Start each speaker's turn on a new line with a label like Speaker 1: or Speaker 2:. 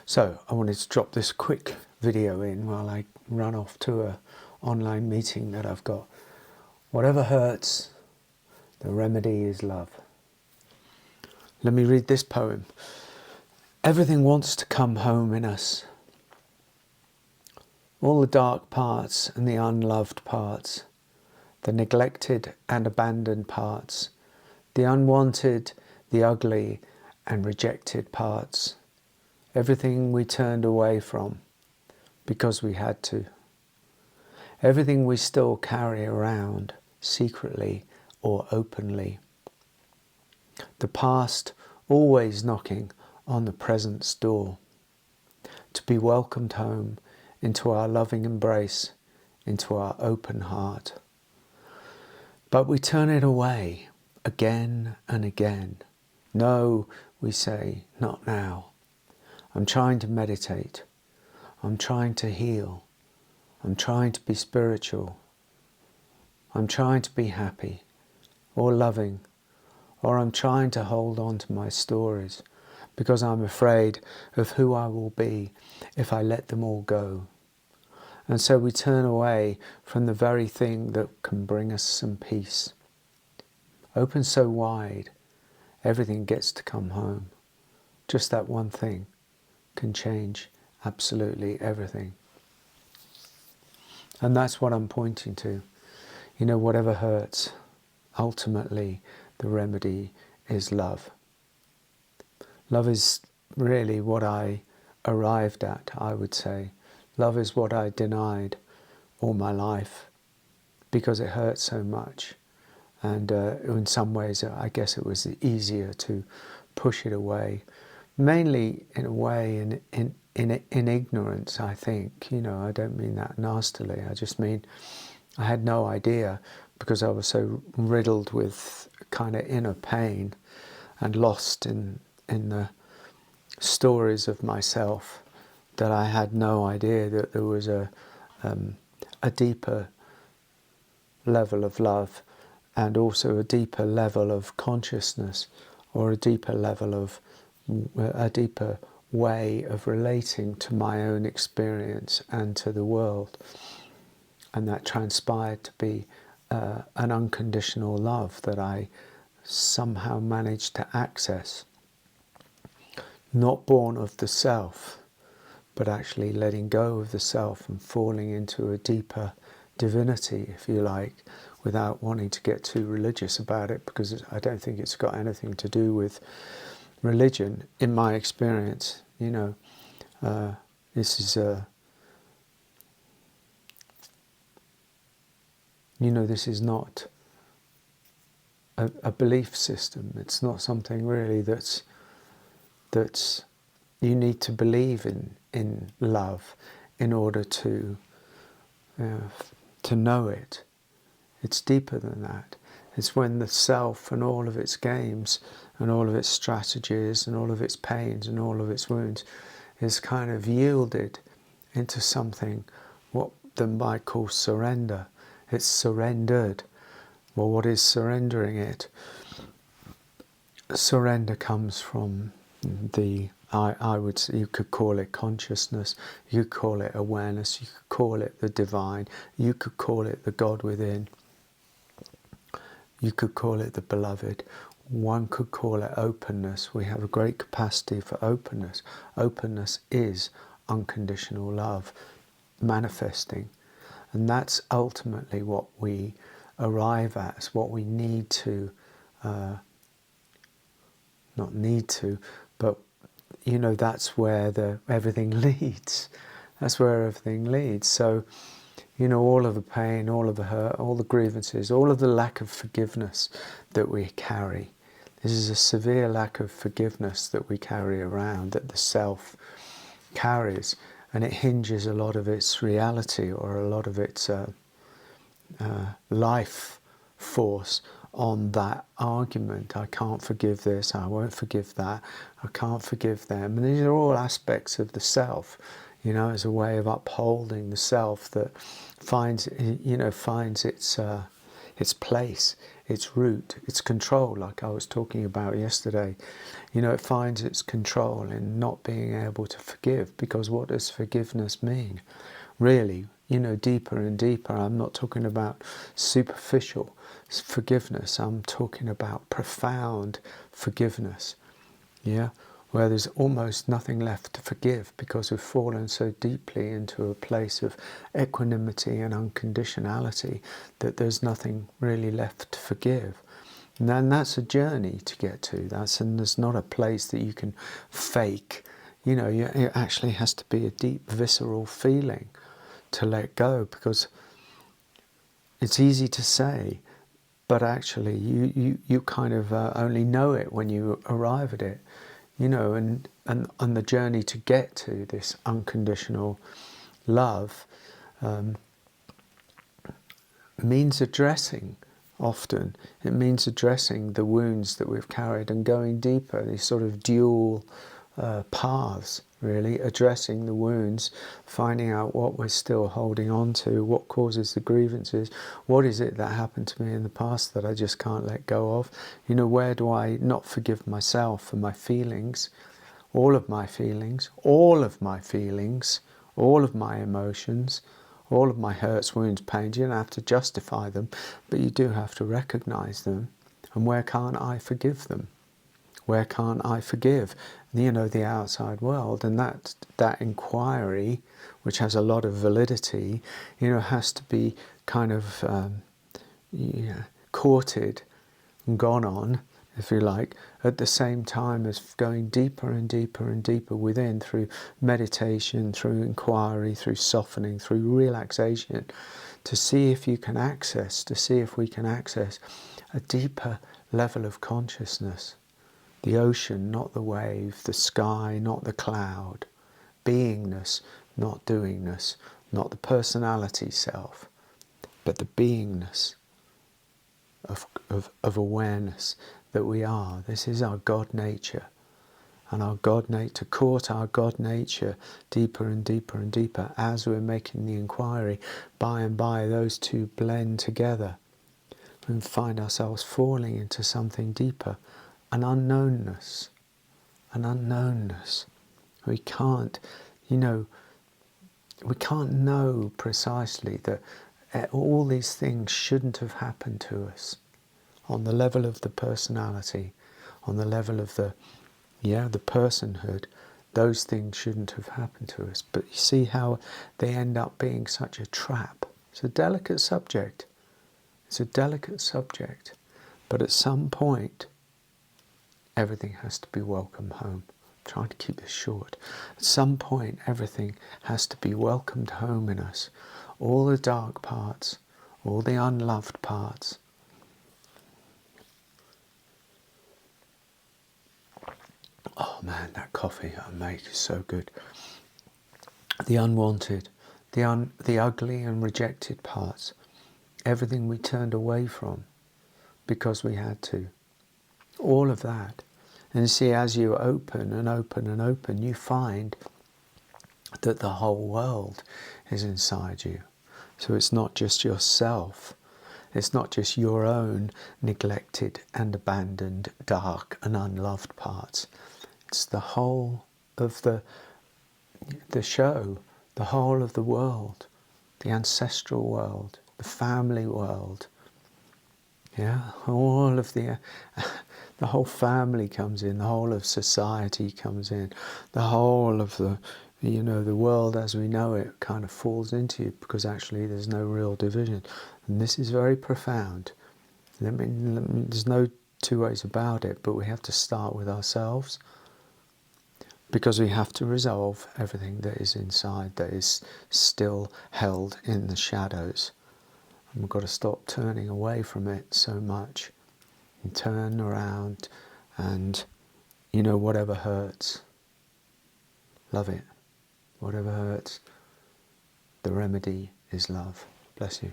Speaker 1: So I wanted to drop this quick video in while I run off to a online meeting that I've got. Whatever hurts, the remedy is love. Let me read this poem. Everything wants to come home in us. All the dark parts and the unloved parts, the neglected and abandoned parts, the unwanted, the ugly and rejected parts. Everything we turned away from because we had to. Everything we still carry around secretly or openly. The past always knocking on the present's door, to be welcomed home into our loving embrace, into our open heart. But we turn it away again and again. No, we say, not now. I'm trying to meditate. I'm trying to heal. I'm trying to be spiritual. I'm trying to be happy or loving, or I'm trying to hold on to my stories because I'm afraid of who I will be if I let them all go. And so we turn away from the very thing that can bring us some peace. Open so wide, everything gets to come home. Just that one thing can change absolutely everything. And that's what I'm pointing to. You know, whatever hurts, ultimately the remedy is love. Love is really what I arrived at, I would say. Love is what I denied all my life because it hurt so much. And in some ways, I guess it was easier to push it away. Mainly, in a way, in ignorance, I think. You know, I don't mean that nastily. I just mean I had no idea because I was so riddled with kind of inner pain and lost in the stories of myself that I had no idea that there was a deeper level of love and also a deeper level of consciousness or a deeper level of a deeper way of relating to my own experience and to the world. And that transpired to be an unconditional love that I somehow managed to access. Not born of the self, but actually letting go of the self and falling into a deeper divinity, if you like, without wanting to get too religious about it, because I don't think it's got anything to do with religion, in my experience. You know, this is this is not a belief system. It's not something really that's you need to believe in love in order to know it. It's deeper than that. It's when the self and all of its games and all of its strategies and all of its pains and all of its wounds is kind of yielded into something what they might call surrender. It's surrendered. Well, what is surrendering it? Surrender comes from I would say, you could call it consciousness, you could call it awareness, you could call it the divine, you could call it the God within, you could call it the beloved, one could call it openness. We have a great capacity for openness. Openness is unconditional love manifesting, and that's ultimately what we arrive at. It's what we need to not need to, but that's where everything leads. That's where everything leads. So, all of the pain, all of the hurt, all the grievances, all of the lack of forgiveness that we carry. This is a severe lack of forgiveness that we carry around, that the self carries, and it hinges a lot of its reality or a lot of its life force on that argument. I can't forgive this, I won't forgive that, I can't forgive them. And these are all aspects of the self, as a way of upholding the self that finds its its place, its root, its control, like I was talking about yesterday. You know, it finds its control in not being able to forgive, because what does forgiveness mean? Really, you know, deeper and deeper. I'm not talking about superficial forgiveness. I'm talking about profound forgiveness. Yeah, where there's almost nothing left to forgive, because we've fallen so deeply into a place of equanimity and unconditionality that there's nothing really left to forgive. And then that's a journey to get to. And there's not a place that you can fake. You know, it actually has to be a deep, visceral feeling to let go, because it's easy to say, but actually you kind of only know it when you arrive at it. You know, and the journey to get to this unconditional love means addressing, often, it means addressing the wounds that we've carried and going deeper, these sort of dual paths, really, addressing the wounds, finding out what we're still holding on to, what causes the grievances, what is it that happened to me in the past that I just can't let go of. You know, where do I not forgive myself for my feelings, all of my feelings, all of my feelings, all of my emotions, all of my hurts, wounds, pains. You don't have to justify them, but you do have to recognize them. And where can't I forgive them? Where can't I forgive, you know, the outside world? And that inquiry, which has a lot of validity, you know, has to be kind of courted and gone on, if you like, at the same time as going deeper and deeper and deeper within, through meditation, through inquiry, through softening, through relaxation, to see if we can access a deeper level of consciousness. The ocean, not the wave, the sky, not the cloud, beingness, not doingness, not the personality self, but the beingness of awareness that we are. This is our God nature. And our God nature, to court our God nature deeper and deeper and deeper as we're making the inquiry, by and by those two blend together and find ourselves falling into something deeper, an unknownness. An unknownness. We can't, you know, we can't know precisely that all these things shouldn't have happened to us. On the level of the personality, on the level of the personhood, those things shouldn't have happened to us. But you see how they end up being such a trap. It's a delicate subject. It's a delicate subject. But at some point, everything has to be welcomed home. I'm trying to keep this short. At some point, everything has to be welcomed home in us. All the dark parts, all the unloved parts. Oh man, that coffee I make is so good. The unwanted, the ugly and rejected parts. Everything we turned away from because we had to. All of that. And you see, as you open and open and open, you find that the whole world is inside you. So it's not just yourself. It's not just your own neglected and abandoned, dark and unloved parts. It's the whole of the show, the whole of the world, the ancestral world, the family world. Yeah, all of the whole family comes in, the whole of society comes in, the whole of the world as we know it kind of falls into you, because actually there's no real division. And this is very profound. There's no two ways about it, but we have to start with ourselves, because we have to resolve everything that is inside, that is still held in the shadows. And we've got to stop turning away from it so much and turn around and, whatever hurts, love it. Whatever hurts, the remedy is love. Bless you.